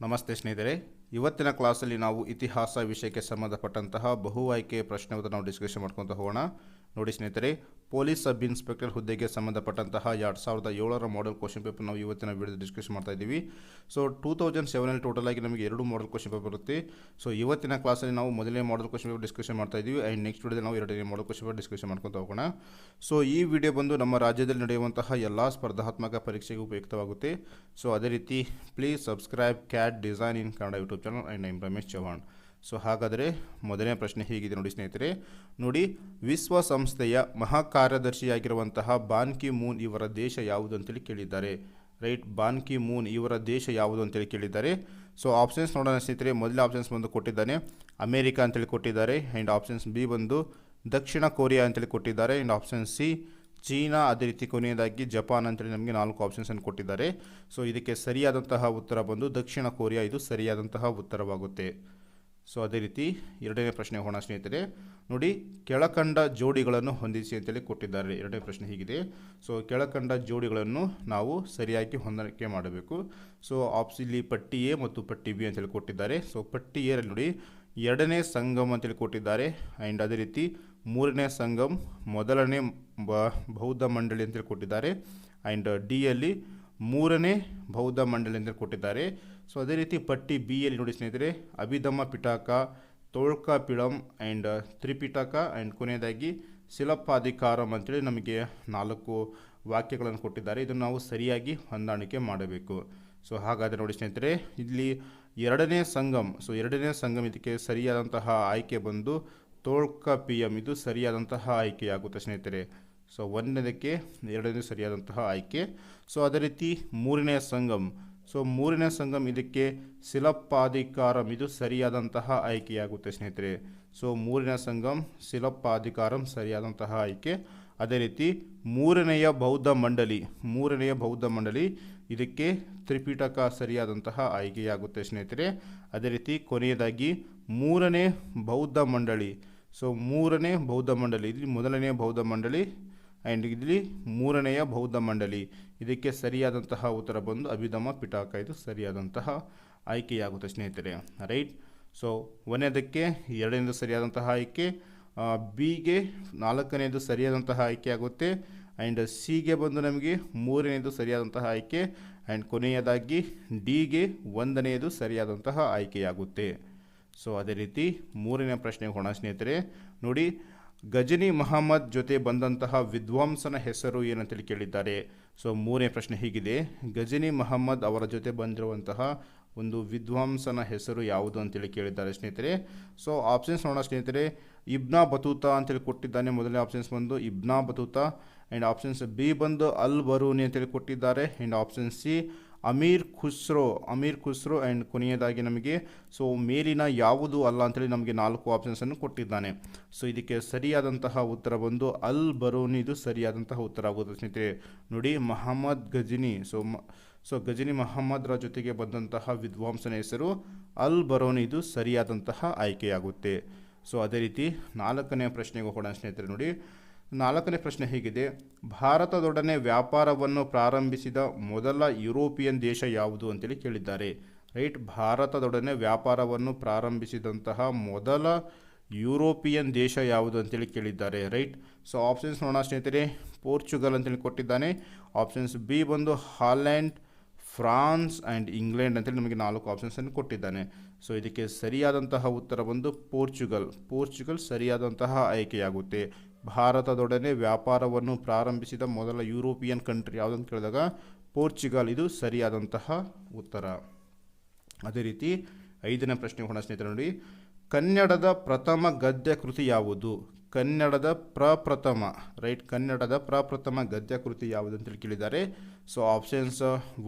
ನಮಸ್ತೆ ಸ್ನೇಹಿತರೆ, ಇವತ್ತಿನ ಕ್ಲಾಸಲ್ಲಿ ನಾವು ಇತಿಹಾಸ ವಿಷಯಕ್ಕೆ ಸಂಬಂಧಪಟ್ಟಂತಹ ಬಹು ಆಯ್ಕೆ ಪ್ರಶ್ನೆ ನಾವು ಡಿಸ್ಕಷನ್ ಮಾಡ್ಕೊತ ಹೋಗೋಣ. ನೋಡಿ ಸ್ನೇಹಿತರೆ, ಪೊಲೀಸ್ ಸಬ್ ಇನ್ಸ್ಪೆಕ್ಟರ್ ಹುದ್ದೆಗೆ ಸಂಬಂಧಪಟ್ಟಂತಹ 2007ರ ಮಾಡೆಲ್ ಕ್ವಶನ್ ಪೇಪರ್ ನಾವು ಇವತ್ತಿನ ವಿಡಿಯೋದಲ್ಲಿ ಡಿಸ್ಕಷನ್ ಮಾಡ್ತಾ ಇದ್ದೀವಿ. ಸೊ 2007ನಲ್ಲಿ ಟೋಟಲ್ ಆಗಿ ನಮಗೆ 2 ಮಾಡೆಲ್ ಕ್ವಶನ್ ಪೇಪರ್ ಬರುತ್ತೆ. ಸೊ ಇವತ್ತಿನ ಕ್ಲಾಸಲ್ಲಿ ನಾವು ಮೊದಲನೇ ಮಾಡೆಲ್ ಕ್ವಶನ್ ಪೇಪರ್ ಡಿಸ್ಕಷನ್ ಮಾಡ್ತಾ ಇದ್ದೀವಿ ಆ್ಯಂಡ್ ನೆಕ್ಸ್ಟ್ ವಿಡಿಯೋದಲ್ಲಿ ನಾವು ಎರಡನೇ ಮಾಡೆಲ್ ಕ್ವಶನ್ ಪೇಪರ್ ಡಿಸ್ಕಷನ್ ಮಾಡ್ಕೊತ ಹೋಗೋಣ. ಸೊ ಈ ವಿಡಿಯೋ ಬಂದು ನಮ್ಮ ರಾಜ್ಯದಲ್ಲಿ ನಡೆಯುವಂತಹ ಎಲ್ಲ ಸ್ಪರ್ಧಾತ್ಮಕ ಪರೀಕ್ಷೆಗೆ ಉಪಯುಕ್ತವಾಗುತ್ತೆ. ಸೊ ಅದೇ ರೀತಿ please subscribe cat design in Kannada YouTube channel and I Ramesh Chauhan. So ಹಾಗಾದರೆ ಮೊದಲನೇ ಪ್ರಶ್ನೆ ಹೀಗಿದೆ ನೋಡಿ ಸ್ನೇಹಿತರೆ. ನೋಡಿ, ವಿಶ್ವಸಂಸ್ಥೆಯ ಮಹಾಕಾರ್ಯದರ್ಶಿಯಾಗಿರುವಂತಹ ಬಾನ್ ಕಿ ಮೂನ್ ಇವರ ದೇಶ ಯಾವುದು ಅಂತೇಳಿ ಕೇಳಿದ್ದಾರೆ. ರೈಟ್, ಬಾನ್ ಕಿ ಮೂನ್ ಇವರ ದೇಶ ಯಾವುದು ಅಂತೇಳಿ ಕೇಳಿದ್ದಾರೆ. ಸೊ ಆಪ್ಷನ್ಸ್ ನೋಡೋಣ ಸ್ನೇಹಿತರೆ. ಮೊದಲ ಆಪ್ಷನ್ಸ್ ಬಂದು ಕೊಟ್ಟಿದ್ದಾನೆ ಅಮೇರಿಕಾ ಅಂತೇಳಿ ಕೊಟ್ಟಿದ್ದಾರೆ, ಆ್ಯಂಡ್ ಆಪ್ಷನ್ಸ್ ಬಿ ಬಂದು ದಕ್ಷಿಣ ಕೊರಿಯಾ ಅಂತೇಳಿ ಕೊಟ್ಟಿದ್ದಾರೆ, ಆ್ಯಂಡ್ ಆಪ್ಷನ್ ಸಿ ಚೀನಾ, ಅದೇ ರೀತಿ ಕೊನೆಯದಾಗಿ ಜಪಾನ್ ಅಂತೇಳಿ ನಮಗೆ 4 ಆಪ್ಷನ್ಸನ್ನು ಕೊಟ್ಟಿದ್ದಾರೆ. ಸೊ ಇದಕ್ಕೆ ಸರಿಯಾದಂತಹ ಉತ್ತರ ಬಂದು ದಕ್ಷಿಣ ಕೊರಿಯಾ, ಇದು ಸರಿಯಾದಂತಹ ಉತ್ತರವಾಗುತ್ತೆ. ಸೊ ಅದೇ ರೀತಿ ಎರಡನೇ ಪ್ರಶ್ನೆ ಹೋಗೋಣ ಸ್ನೇಹಿತರೆ. ನೋಡಿ, ಕೆಳಕಂಡ ಜೋಡಿಗಳನ್ನು ಹೊಂದಿಸಿ ಅಂತೇಳಿ ಕೊಟ್ಟಿದ್ದಾರೆ. ಎರಡನೇ ಪ್ರಶ್ನೆ ಹೀಗಿದೆ. ಸೊ ಕೆಳಕಂಡ ಜೋಡಿಗಳನ್ನು ನಾವು ಸರಿಯಾಗಿ ಹೊಂದಾಣಿಕೆ ಮಾಡಬೇಕು. ಸೊ ಇಲ್ಲಿ ಪಟ್ಟಿ ಎ ಮತ್ತು ಪಟ್ಟಿ ಬಿ ಅಂತೇಳಿ ಕೊಟ್ಟಿದ್ದಾರೆ. ಸೊ ಪಟ್ಟಿ ಎ ನೋಡಿ ಎರಡನೇ ಸಂಗಮ್ ಅಂತೇಳಿ ಕೊಟ್ಟಿದ್ದಾರೆ, ಆ್ಯಂಡ್ ಅದೇ ರೀತಿ ಮೂರನೇ ಸಂಗಮ್ ಮೊದಲನೇ ಬೌದ್ಧ ಮಂಡಳಿ ಅಂತೇಳಿ ಕೊಟ್ಟಿದ್ದಾರೆ, ಆ್ಯಂಡ್ ಡಿ ಯಲ್ಲಿ ಮೂರನೇ ಬೌದ್ಧ ಮಂಡಳಿ ಅಂತೇಳಿ ಕೊಟ್ಟಿದ್ದಾರೆ. ಸೊ ಅದೇ ರೀತಿ ಪಟ್ಟಿ ಬಿ ಯಲ್ಲಿ ನೋಡಿ ಸ್ನೇಹಿತರೆ ಅಭಿಧಮ್ಮ ಪಿಟಕ, ತೊಳ್ಕಪಿಳಂ ಆ್ಯಂಡ್ ತ್ರಿಪಿಟಕ, ಆ್ಯಂಡ್ ಕೊನೆಯದಾಗಿ ಶಿಲಪ್ಪಾಧಿಕಾರಂ ಅಂತೇಳಿ ನಮಗೆ 4 ವಾಕ್ಯಗಳನ್ನು ಕೊಟ್ಟಿದ್ದಾರೆ. ಇದನ್ನು ನಾವು ಸರಿಯಾಗಿ ಹೊಂದಾಣಿಕೆ ಮಾಡಬೇಕು. ಸೊ ಹಾಗಾದರೆ ನೋಡಿ ಸ್ನೇಹಿತರೆ, ಇಲ್ಲಿ ಎರಡನೇ ಸಂಗಮ್, ಸೊ ಎರಡನೇ ಸಂಗಮ್ ಇದಕ್ಕೆ ಸರಿಯಾದಂತಹ ಆಯ್ಕೆ ಬಂದು ತೊಳ್ಕಪಿಯಂ, ಇದು ಸರಿಯಾದಂತಹ ಆಯ್ಕೆಯಾಗುತ್ತೆ ಸ್ನೇಹಿತರೆ. ಸೊ ಒಂದನೇದಕ್ಕೆ ಎರಡನೇ ಸರಿಯಾದಂತಹ ಆಯ್ಕೆ. ಸೊ ಅದೇ ರೀತಿ ಮೂರನೇ ಸಂಗಮ್, ಸೊ ಮೂರನೇ ಸಂಗಮ್ ಇದಕ್ಕೆ ಶಿಲಪ್ಪಾಧಿಕಾರಂ, ಇದು ಸರಿಯಾದಂತಹ ಆಯ್ಕೆಯಾಗುತ್ತೆ ಸ್ನೇಹಿತರೆ. ಸೊ ಮೂರನೇ ಸಂಗಮ್ ಶಿಲಪ್ಪಾಧಿಕಾರಂ ಸರಿಯಾದಂತಹ ಆಯ್ಕೆ. ಅದೇ ರೀತಿ ಮೂರನೆಯ ಬೌದ್ಧ ಮಂಡಳಿ ಇದಕ್ಕೆ ತ್ರಿಪಿಟಕ ಸರಿಯಾದಂತಹ ಆಯ್ಕೆಯಾಗುತ್ತೆ ಸ್ನೇಹಿತರೆ. ಅದೇ ರೀತಿ ಕೊನೆಯದಾಗಿ ಮೂರನೇ ಬೌದ್ಧ ಮಂಡಳಿ, ಸೊ ಮೂರನೇ ಬೌದ್ಧ ಮಂಡಳಿ, ಇಲ್ಲಿ ಮೊದಲನೇ ಬೌದ್ಧ ಮಂಡಳಿ ಆ್ಯಂಡ್ ಇಲ್ಲಿ ಮೂರನೆಯ ಬೌದ್ಧ ಮಂಡಳಿ, ಇದಕ್ಕೆ ಸರಿಯಾದಂತಹ ಉತ್ತರ ಬಂದು ಅಭಿಧಮ್ಮ ಪಿಟಕ, ಇದು ಸರಿಯಾದಂತಹ ಆಯ್ಕೆಯಾಗುತ್ತೆ ಸ್ನೇಹಿತರೆ. ರೈಟ್. ಸೊ ಒಂದನೇದಕ್ಕೆ ಎರಡನೇದು ಸರಿಯಾದಂತಹ ಆಯ್ಕೆ, ಬಿಗೆ 4ನೇದು ಸರಿಯಾದಂತಹ ಆಯ್ಕೆ ಆಗುತ್ತೆ, ಆ್ಯಂಡ್ ಸಿಗೆ ಬಂದು ನಮಗೆ 3ನೇದು ಸರಿಯಾದಂತಹ ಆಯ್ಕೆ, ಆ್ಯಂಡ್ ಕೊನೆಯದಾಗಿ ಡಿಗೆ 1ನೇದು ಸರಿಯಾದಂತಹ ಆಯ್ಕೆಯಾಗುತ್ತೆ. ಸೊ ಅದೇ ರೀತಿ ಮೂರನೇ ಪ್ರಶ್ನೆಗೆ ಹೋಗೋಣ ಸ್ನೇಹಿತರೆ. ನೋಡಿ, ಗಜನಿ ಮಹಮ್ಮದ್ ಜೊತೆ ಬಂದಂತಹ ವಿದ್ವಾಂಸನ ಹೆಸರು ಏನಂತೇಳಿ ಕೇಳಿದ್ದಾರೆ. ಸೊ ಮೂರನೇ ಪ್ರಶ್ನೆ ಹೀಗಿದೆ, ಗಜನಿ ಮಹಮ್ಮದ್ ಅವರ ಜೊತೆ ಬಂದಿರುವಂತಹ ಒಂದು ವಿದ್ವಾಂಸನ ಹೆಸರು ಯಾವುದು ಅಂತೇಳಿ ಕೇಳಿದ್ದಾರೆ ಸ್ನೇಹಿತರೆ. ಸೊ ಆಪ್ಷನ್ಸ್ ನೋಡೋಣ ಸ್ನೇಹಿತರೆ. ಇಬ್ನಾ ಬತೂತಾ ಅಂತೇಳಿ ಕೊಟ್ಟಿದ್ದಾನೆ, ಮೊದಲನೇ ಆಪ್ಷನ್ಸ್ ಬಂದು Ibn Battuta, and options B ಬಂದು ಅಲ್ ಬರೂನಿ ಅಂತೇಳಿ ಕೊಟ್ಟಿದ್ದಾರೆ, and option C Amir Khusro, and ಕೊನೆಯದಾಗಿ ನಮಗೆ ಸೊ ಮೇಲಿನ ಯಾವುದು ಅಲ್ಲ ಅಂತೇಳಿ ನಮಗೆ 4 ಆಪ್ಷನ್ಸನ್ನು ಕೊಟ್ಟಿದ್ದಾನೆ. ಸೊ ಇದಕ್ಕೆ ಸರಿಯಾದಂತಹ ಉತ್ತರ ಬಂದು ಅಲ್ ಬರೂನಿ, ಇದು ಸರಿಯಾದಂತಹ ಉತ್ತರ ಆಗುತ್ತೆ ಸ್ನೇಹಿತರೆ. ನೋಡಿ, ಮಹಮ್ಮದ್ ಗಜನಿ, ಸೊ ಗಜನಿ ಮಹಮ್ಮದರ ಜೊತೆಗೆ ಬಂದಂತಹ ವಿದ್ವಾಂಸನ ಹೆಸರು ಅಲ್ ಬರೂನಿ, ಇದು ಸರಿಯಾದಂತಹ ಆಯ್ಕೆಯಾಗುತ್ತೆ. ಸೊ ಅದೇ ರೀತಿ 4ನೇ ಪ್ರಶ್ನೆಗೆ ಹೋಗೋಣ ಸ್ನೇಹಿತರೆ. ನೋಡಿ, 4ನೇ ಪ್ರಶ್ನೆ ಹೀಗಿದೆ, ಭಾರತದೊಡನೆ ವ್ಯಾಪಾರವನ್ನು ಪ್ರಾರಂಭಿಸಿದ ಮೊದಲ ಯುರೋಪಿಯನ್ ದೇಶ ಯಾವುದು ಅಂತೇಳಿ ಕೇಳಿದ್ದಾರೆ. ರೈಟ್, ಭಾರತದೊಡನೆ ವ್ಯಾಪಾರವನ್ನು ಪ್ರಾರಂಭಿಸಿದಂತಹ ಮೊದಲ ಯುರೋಪಿಯನ್ ದೇಶ ಯಾವುದು ಅಂತೇಳಿ ಕೇಳಿದ್ದಾರೆ. ರೈಟ್. ಸೊ ಆಪ್ಷನ್ಸ್ ನೋಡೋಣ ಸ್ನೇಹಿತರೆ. ಪೋರ್ಚುಗಲ್ ಅಂತೇಳಿ ಕೊಟ್ಟಿದ್ದಾನೆ, ಆಪ್ಷನ್ಸ್ ಬಿ ಬಂದು ಹಾಲೆಂಡ್, ಫ್ರಾನ್ಸ್ ಆ್ಯಂಡ್ ಇಂಗ್ಲೆಂಡ್ ಅಂತೇಳಿ ನಮಗೆ 4 ಆಪ್ಷನ್ಸನ್ನು ಕೊಟ್ಟಿದ್ದಾನೆ. ಸೊ ಇದಕ್ಕೆ ಸರಿಯಾದಂತಹ ಉತ್ತರ ಬಂದು ಪೋರ್ಚುಗಲ್ ಸರಿಯಾದಂತಹ ಆಯ್ಕೆಯಾಗುತ್ತೆ. ಭಾರತದೊಡನೆ ವ್ಯಾಪಾರವನ್ನು ಪ್ರಾರಂಭಿಸಿದ ಮೊದಲ ಯುರೋಪಿಯನ್ ಕಂಟ್ರಿ ಯಾವುದಂತ ಕೇಳಿದಾಗ ಪೋರ್ಚುಗಲ್, ಇದು ಸರಿಯಾದಂತಹ ಉತ್ತರ. ಅದೇ ರೀತಿ 5ನೇ ಪ್ರಶ್ನೆ ಹೋಗೋಣ ಸ್ನೇಹಿತರೆ. ನೋಡಿ, ಕನ್ನಡದ ಪ್ರಥಮ ಗದ್ಯ ಕೃತಿ ಯಾವುದು? ಕನ್ನಡದ ಪ್ರಪ್ರಥಮ ಗದ್ಯ ಕೃತಿ ಯಾವುದು ಅಂತೇಳಿ ಕೇಳಿದ್ದಾರೆ. ಸೊ ಆಪ್ಷನ್ಸ್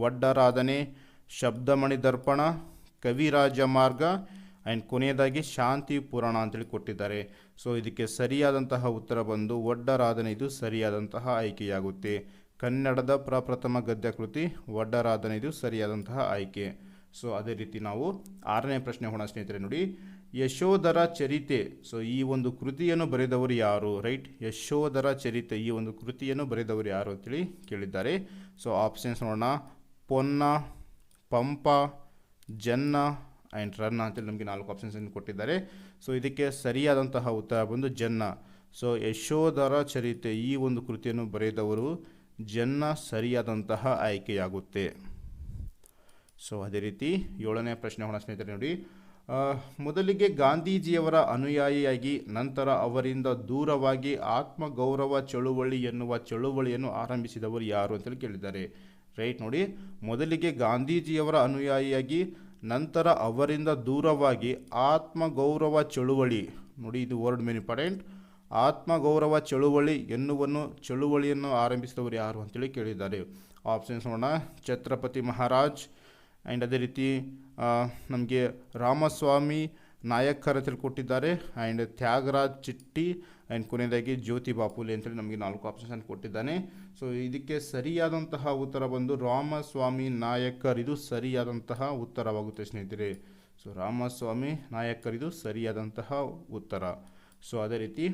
ಒಡ್ಡರಾಧನೆ, ಶಬ್ದಮಣಿ ದರ್ಪಣ, ಕವಿರಾಜ ಮಾರ್ಗ, ಆ್ಯಂಡ್ ಕೊನೆಯದಾಗಿ ಶಾಂತಿ ಪುರಾಣ ಅಂತೇಳಿ ಕೊಟ್ಟಿದ್ದಾರೆ. ಸೊ ಇದಕ್ಕೆ ಸರಿಯಾದಂತಹ ಉತ್ತರ ಬಂದು ಒಡ್ಡರಾಧನೆ, ಇದು ಸರಿಯಾದಂತಹ ಆಯ್ಕೆಯಾಗುತ್ತೆ. ಕನ್ನಡದ ಪ್ರಪ್ರಥಮ ಗದ್ಯ ಕೃತಿ ಒಡ್ಡರಾಧನೆ, ಇದು ಸರಿಯಾದಂತಹ ಆಯ್ಕೆ. ಸೊ ಅದೇ ರೀತಿ ನಾವು 6ನೇ ಪ್ರಶ್ನೆ ಹೋಗೋಣ ಸ್ನೇಹಿತರೆ. ನೋಡಿ, ಯಶೋಧರ ಚರಿತೆ, ಸೊ ಈ ಒಂದು ಕೃತಿಯನ್ನು ಬರೆದವರು ಯಾರು? ರೈಟ್, ಯಶೋಧರ ಚರಿತೆ, ಈ ಒಂದು ಕೃತಿಯನ್ನು ಬರೆದವರು ಯಾರು ಅಂತೇಳಿ ಕೇಳಿದ್ದಾರೆ. ಸೊ ಆಪ್ಷನ್ಸ್ ನೋಡೋಣ. ಪೊನ್ನ, ಪಂಪ, ಜನ್ನ ಆ್ಯಂಡ್ ರನ್ನ ಅಂತೇಳಿ ನಮಗೆ 4 ಆಪ್ಷನ್ಸನ್ನು ಕೊಟ್ಟಿದ್ದಾರೆ. ಸೊ ಇದಕ್ಕೆ ಸರಿಯಾದಂತಹ ಉತ್ತರ ಬಂದು ಜನ್ನ. ಸೊ ಯಶೋಧರ ಚರಿತೆ ಈ ಒಂದು ಕೃತಿಯನ್ನು ಬರೆದವರು ಜನ್ನ ಸರಿಯಾದಂತಹ ಆಯ್ಕೆಯಾಗುತ್ತೆ. ಸೊ ಅದೇ ರೀತಿ 7ನೇ ಪ್ರಶ್ನೆ ಹೋಗೋಣ ಸ್ನೇಹಿತರೆ. ನೋಡಿ, ಮೊದಲಿಗೆ ಗಾಂಧೀಜಿಯವರ ಅನುಯಾಯಿಯಾಗಿ ನಂತರ ಅವರಿಂದ ದೂರವಾಗಿ ಆತ್ಮಗೌರವ ಚಳುವಳಿ ಎನ್ನುವ ಚಳುವಳಿಯನ್ನು ಆರಂಭಿಸಿದವರು ಯಾರು ಅಂತೇಳಿ ಕೇಳಿದ್ದಾರೆ. ರೈಟ್, ನೋಡಿ, ಮೊದಲಿಗೆ ಗಾಂಧೀಜಿಯವರ ಅನುಯಾಯಿಯಾಗಿ ನಂತರ ಅವರಿಂದ ದೂರವಾಗಿ ಆತ್ಮಗೌರವ ಚಳುವಳಿ, ನೋಡಿ ಇದು ವರ್ಡ್ ಮೇನ್ ಇಂಪಾರ್ಟೆಂಟ್, ಆತ್ಮಗೌರವ ಚಳುವಳಿ ಚಳುವಳಿಯನ್ನು ಆರಂಭಿಸಿದವರು ಯಾರು ಅಂತೇಳಿ ಕೇಳಿದ್ದಾರೆ. ಆಪ್ಷನ್ಸ್ ನೋಡೋಣ. ಛತ್ರಪತಿ ಮಹಾರಾಜ್ ಆ್ಯಂಡ್ ಅದೇ ರೀತಿ ನಮಗೆ ರಾಮಸ್ವಾಮಿ ನಾಯಕರ್ ಅಂತೇಳಿ ಕೊಟ್ಟಿದ್ದಾರೆ, ಆ್ಯಂಡ್ ತ್ಯಾಗರಾಜ್ ಚಿಟ್ಟಿ, ಆ್ಯಂಡ್ ಕೊನೆಯದಾಗಿ ಜ್ಯೋತಿಬಾ ಫುಲೆ ಅಂತೇಳಿ ನಮಗೆ 4 ಆಪ್ಷನ್ಸನ್ನು ಕೊಟ್ಟಿದ್ದಾನೆ. ಸೊ ಇದಕ್ಕೆ ಸರಿಯಾದಂತಹ ಉತ್ತರ ಬಂದು ರಾಮಸ್ವಾಮಿ ನಾಯಕರ್, ಇದು ಸರಿಯಾದಂತಹ ಉತ್ತರವಾಗುತ್ತೆ ಸ್ನೇಹಿತರೆ. ಸೊ ರಾಮಸ್ವಾಮಿ ನಾಯಕರ್ ಇದು ಸರಿಯಾದಂತಹ ಉತ್ತರ. ಸೊ ಅದೇ ರೀತಿ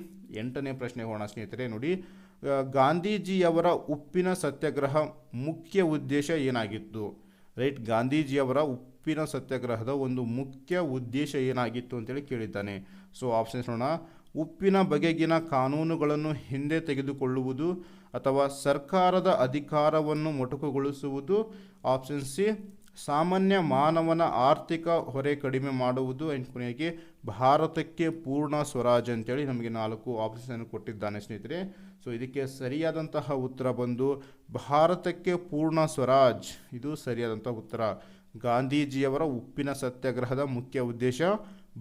8ನೇ ಪ್ರಶ್ನೆ ಹೋಗೋಣ ಸ್ನೇಹಿತರೆ. ನೋಡಿ, ಗಾಂಧೀಜಿಯವರ ಉಪ್ಪಿನ ಸತ್ಯಾಗ್ರಹ ಮುಖ್ಯ ಉದ್ದೇಶ ಏನಾಗಿತ್ತು? ರೈಟ್, ಗಾಂಧೀಜಿಯವರ ಉಪ್ಪಿನ ಸತ್ಯಾಗ್ರಹದ ಒಂದು ಮುಖ್ಯ ಉದ್ದೇಶ ಏನಾಗಿತ್ತು ಅಂತೇಳಿ ಕೇಳಿದ್ದಾನೆ. ಸೊ ಆಪ್ಷನ್ಸ್ ನೋಡೋಣ. ಉಪ್ಪಿನ ಬಗೆಗಿನ ಕಾನೂನುಗಳನ್ನು ಹಿಂದೆ ತೆಗೆದುಕೊಳ್ಳುವುದು ಅಥವಾ ಸರ್ಕಾರದ ಅಧಿಕಾರವನ್ನು ಮೊಟಕುಗೊಳಿಸುವುದು. ಆಪ್ಷನ್ ಸಿ, ಸಾಮಾನ್ಯ ಮಾನವನ ಆರ್ಥಿಕ ಹೊರೆ ಕಡಿಮೆ ಮಾಡುವುದು. ಆ್ಯಂಡ್ ಕೊನೆಗೆ ಭಾರತಕ್ಕೆ ಪೂರ್ಣ ಸ್ವರಾಜ್ ಅಂತೇಳಿ ನಮಗೆ 4 ಆಪ್ಷನ್ಸನ್ನು ಕೊಟ್ಟಿದ್ದಾನೆ ಸ್ನೇಹಿತರೆ. ಸೊ ಇದಕ್ಕೆ ಸರಿಯಾದಂತಹ ಉತ್ತರ ಬಂದು ಭಾರತಕ್ಕೆ ಪೂರ್ಣ ಸ್ವರಾಜ್, ಇದು ಸರಿಯಾದಂಥ ಉತ್ತರ. ಗಾಂಧೀಜಿಯವರ ಉಪ್ಪಿನ ಸತ್ಯಾಗ್ರಹದ ಮುಖ್ಯ ಉದ್ದೇಶ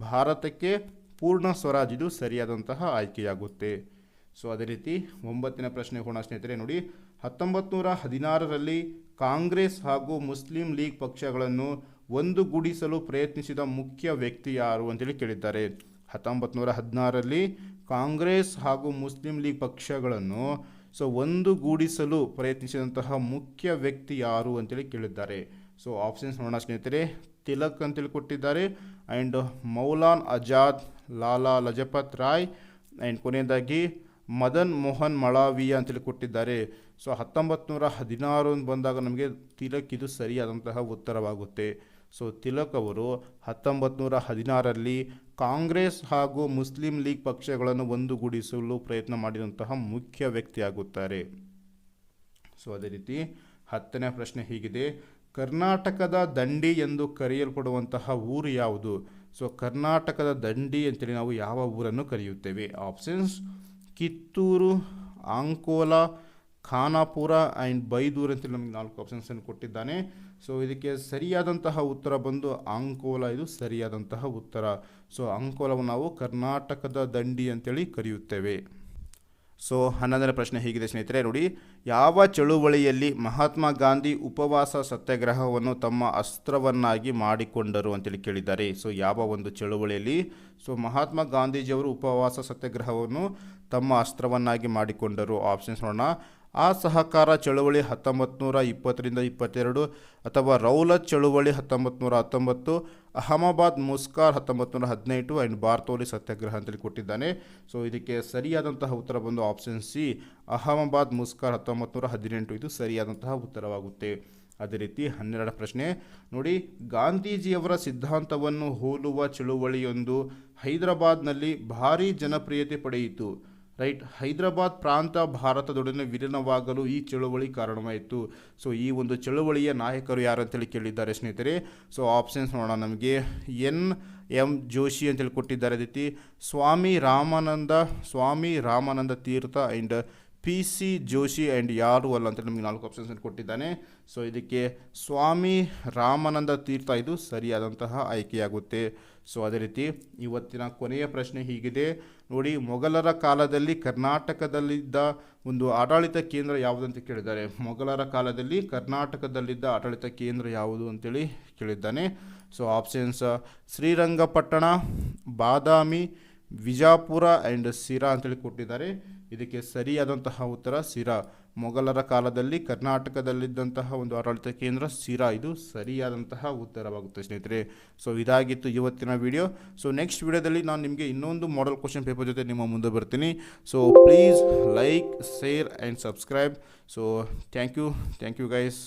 ಭಾರತಕ್ಕೆ ಪೂರ್ಣ ಸ್ವರಾಜ್, ಇದು ಸರಿಯಾದಂತಹ ಆಯ್ಕೆಯಾಗುತ್ತೆ. ಸೊ ಅದೇ ರೀತಿ 9ನೇ ಪ್ರಶ್ನೆ ಹೋಗೋಣ ಸ್ನೇಹಿತರೆ. ನೋಡಿ, 1916ರಲ್ಲಿ ಕಾಂಗ್ರೆಸ್ ಹಾಗೂ ಮುಸ್ಲಿಂ ಲೀಗ್ ಪಕ್ಷಗಳನ್ನು ಒಂದುಗೂಡಿಸಲು ಪ್ರಯತ್ನಿಸಿದ ಮುಖ್ಯ ವ್ಯಕ್ತಿ ಯಾರು ಅಂತೇಳಿ ಕೇಳಿದ್ದಾರೆ. 1916ರಲ್ಲಿ ಕಾಂಗ್ರೆಸ್ ಹಾಗೂ ಮುಸ್ಲಿಂ ಲೀಗ್ ಪಕ್ಷಗಳನ್ನು ಒಂದುಗೂಡಿಸಲು ಪ್ರಯತ್ನಿಸಿದಂತಹ ಮುಖ್ಯ ವ್ಯಕ್ತಿ ಯಾರು ಅಂತೇಳಿ ಕೇಳಿದ್ದಾರೆ. ಸೊ ಆಪ್ಷನ್ಸ್ ನೋಡೋಣ ಸ್ನೇಹಿತರೆ. ತಿಲಕ್ ಅಂತೇಳಿ ಕೊಟ್ಟಿದ್ದಾರೆ, ಆ್ಯಂಡ್ ಮೌಲಾನ್ ಆಜಾದ್, ಲಾಲಾ ಲಜಪತ್ ರಾಯ್, ಆ್ಯಂಡ್ ಕೊನೆಯದಾಗಿ ಮದನ್ ಮೋಹನ್ ಮಳಾವಿಯಾ ಅಂತೇಳಿ ಕೊಟ್ಟಿದ್ದಾರೆ. ಸೊ 1916 ಬಂದಾಗ ನಮಗೆ ತಿಲಕ್ ಇದು ಸರಿಯಾದಂತಹ ಉತ್ತರವಾಗುತ್ತೆ. ಸೊ ತಿಲಕ್ ಅವರು 1916ರಲ್ಲಿ ಕಾಂಗ್ರೆಸ್ ಹಾಗೂ ಮುಸ್ಲಿಂ ಲೀಗ್ ಪಕ್ಷಗಳನ್ನು ಒಂದುಗೂಡಿಸಲು ಪ್ರಯತ್ನ ಮಾಡಿದಂತಹ ಮುಖ್ಯ ವ್ಯಕ್ತಿಯಾಗುತ್ತಾರೆ. ಸೊ ಅದೇ ರೀತಿ 10ನೇ ಪ್ರಶ್ನೆ ಹೀಗಿದೆ. ಕರ್ನಾಟಕದ ದಂಡಿ ಎಂದು ಕರೆಯಲ್ಪಡುವಂತಹ ಊರು ಯಾವುದು? ಸೊ ಕರ್ನಾಟಕದ ದಂಡಿ ಅಂತೇಳಿ ನಾವು ಯಾವ ಊರನ್ನು ಕರೆಯುತ್ತೇವೆ? ಆಪ್ಷನ್ಸ್ ಕಿತ್ತೂರು, ಅಂಕೋಲಾ, ಖಾನಾಪುರ ಆ್ಯಂಡ್ ಬೈದೂರು ಅಂತೇಳಿ ನಮಗೆ 4 ಆಪ್ಷನ್ಸನ್ನು ಕೊಟ್ಟಿದ್ದಾನೆ. ಸೊ ಇದಕ್ಕೆ ಸರಿಯಾದಂತಹ ಉತ್ತರ ಬಂದು ಅಂಕೋಲಾ, ಇದು ಸರಿಯಾದಂತಹ ಉತ್ತರ. ಸೊ ಅಂಕೋಲವನ್ನು ನಾವು ಕರ್ನಾಟಕದ ದಂಡಿ ಅಂತೇಳಿ ಕರೆಯುತ್ತೇವೆ. ಸೊ 11ನೇ ಪ್ರಶ್ನೆ ಹೀಗಿದೆ ಸ್ನೇಹಿತರೆ. ನೋಡಿ, ಯಾವ ಚಳುವಳಿಯಲ್ಲಿ ಮಹಾತ್ಮ ಗಾಂಧಿ ಉಪವಾಸ ಸತ್ಯಾಗ್ರಹವನ್ನು ತಮ್ಮ ಅಸ್ತ್ರವನ್ನಾಗಿ ಮಾಡಿಕೊಂಡರು ಅಂತೇಳಿ ಕೇಳಿದ್ದಾರೆ. ಸೊ ಯಾವ ಒಂದು ಚಳುವಳಿಯಲ್ಲಿ ಮಹಾತ್ಮ ಗಾಂಧೀಜಿಯವರು ಉಪವಾಸ ಸತ್ಯಾಗ್ರಹವನ್ನು ತಮ್ಮ ಅಸ್ತ್ರವನ್ನಾಗಿ ಮಾಡಿಕೊಂಡರು? ಆಪ್ಷನ್ಸ್ ನೋಡೋಣ. ಅಸಹಕಾರ ಚಳುವಳಿ 1920-22, ಅಥವಾ ರೌಲತ್ ಚಳುವಳಿ 1919, ಅಹಮದಾಬಾದ್ ಮುಸ್ಕಾರ್ 1918, ಆ್ಯಂಡ್ ಬಾರ್ತೋಲಿ ಸತ್ಯಾಗ್ರಹ ಅಂತೇಳಿ ಕೊಟ್ಟಿದ್ದಾನೆ. ಸೊ ಇದಕ್ಕೆ ಸರಿಯಾದಂತಹ ಉತ್ತರ ಬಂದು ಆಪ್ಷನ್ ಸಿ, ಅಹಮದಾಬಾದ್ ಮುಸ್ಕಾರ್ 1918, ಇದು ಸರಿಯಾದಂತಹ ಉತ್ತರವಾಗುತ್ತೆ. ಅದೇ ರೀತಿ 12ನೇ ಪ್ರಶ್ನೆ. ನೋಡಿ, ಗಾಂಧೀಜಿಯವರ ಸಿದ್ಧಾಂತವನ್ನು ಹೋಲುವ ಚಳುವಳಿಯೊಂದು ಹೈದರಾಬಾದ್ನಲ್ಲಿ ಭಾರೀ ಜನಪ್ರಿಯತೆ ಪಡೆಯಿತು. ರೈಟ್, ಹೈದರಾಬಾದ್ ಪ್ರಾಂತ ಭಾರತದೊಡನೆ ವಿಲೀನವಾಗಲು ಈ ಚಳುವಳಿ ಕಾರಣವಾಯಿತು. ಸೊ ಈ ಒಂದು ಚಳುವಳಿಯ ನಾಯಕರು ಯಾರು ಅಂತೇಳಿ ಕೇಳಿದ್ದಾರೆ ಸ್ನೇಹಿತರೆ. ಸೊ ಆಪ್ಷನ್ಸ್ ನೋಡೋಣ. ನಮಗೆ ಎಂ ಜೋಶಿ ಅಂತೇಳಿ ಕೊಟ್ಟಿದ್ದಾರೆ. ಅದೇ ರೀತಿ ಸ್ವಾಮಿ ರಾಮಾನಂದ ತೀರ್ಥ, ಆ್ಯಂಡ್ PC ಜೋಶಿ, ಆ್ಯಂಡ್ ಯಾರು ಅಲ್ಲ ಅಂತೇಳಿ ನಮಗೆ 4 ಆಪ್ಷನ್ಸ್ ಕೊಟ್ಟಿದ್ದಾನೆ. ಸೊ ಇದಕ್ಕೆ ಸ್ವಾಮಿ ರಾಮಾನಂದ ತೀರ್ಥ ಇದು ಸರಿಯಾದಂತಹ ಆಯ್ಕೆಯಾಗುತ್ತೆ. ಸೊ ಅದೇ ರೀತಿ ಇವತ್ತಿನ ಕೊನೆಯ ಪ್ರಶ್ನೆ ಹೀಗಿದೆ. ನೋಡಿ, ಮೊಘಲರ ಕಾಲದಲ್ಲಿ ಕರ್ನಾಟಕದಲ್ಲಿದ್ದ ಒಂದು ಆಡಳಿತ ಕೇಂದ್ರ ಯಾವುದು ಅಂತ ಕೇಳಿದ್ದಾರೆ. ಮೊಘಲರ ಕಾಲದಲ್ಲಿ ಕರ್ನಾಟಕದಲ್ಲಿದ್ದ ಆಡಳಿತ ಕೇಂದ್ರ ಯಾವುದು ಅಂತೇಳಿ ಕೇಳಿದ್ದಾನೆ. So options Srirangapatna, Badami, Vijapura and Sira ಅಂತೇಳಿ ಕೊಟ್ಟಿದ್ದಾರೆ. ಇದಕ್ಕೆ ಸರಿಯಾದಂತಹ ಉತ್ತರ ಸಿರಾ. ಮೊಘಲರ ಕಾಲದಲ್ಲಿ ಕರ್ನಾಟಕದಲ್ಲಿದ್ದಂತಹ ಒಂದು ಆಡಳಿತ ಕೇಂದ್ರ ಸಿರಾ, ಇದು ಸರಿಯಾದಂತಹ ಉತ್ತರವಾಗುತ್ತೆ ಸ್ನೇಹಿತರೆ. ಸೊ ಇದಾಗಿತ್ತು ಇವತ್ತಿನ ವಿಡಿಯೋ. ಸೊ ನೆಕ್ಸ್ಟ್ ವಿಡಿಯೋದಲ್ಲಿ ನಾನು ನಿಮಗೆ ಇನ್ನೊಂದು ಮಾಡೆಲ್ ಕ್ವಶನ್ ಪೇಪರ್ ಜೊತೆ ನಿಮ್ಮ ಮುಂದೆ ಬರ್ತೀನಿ. So please like, share and subscribe. So thank you guys.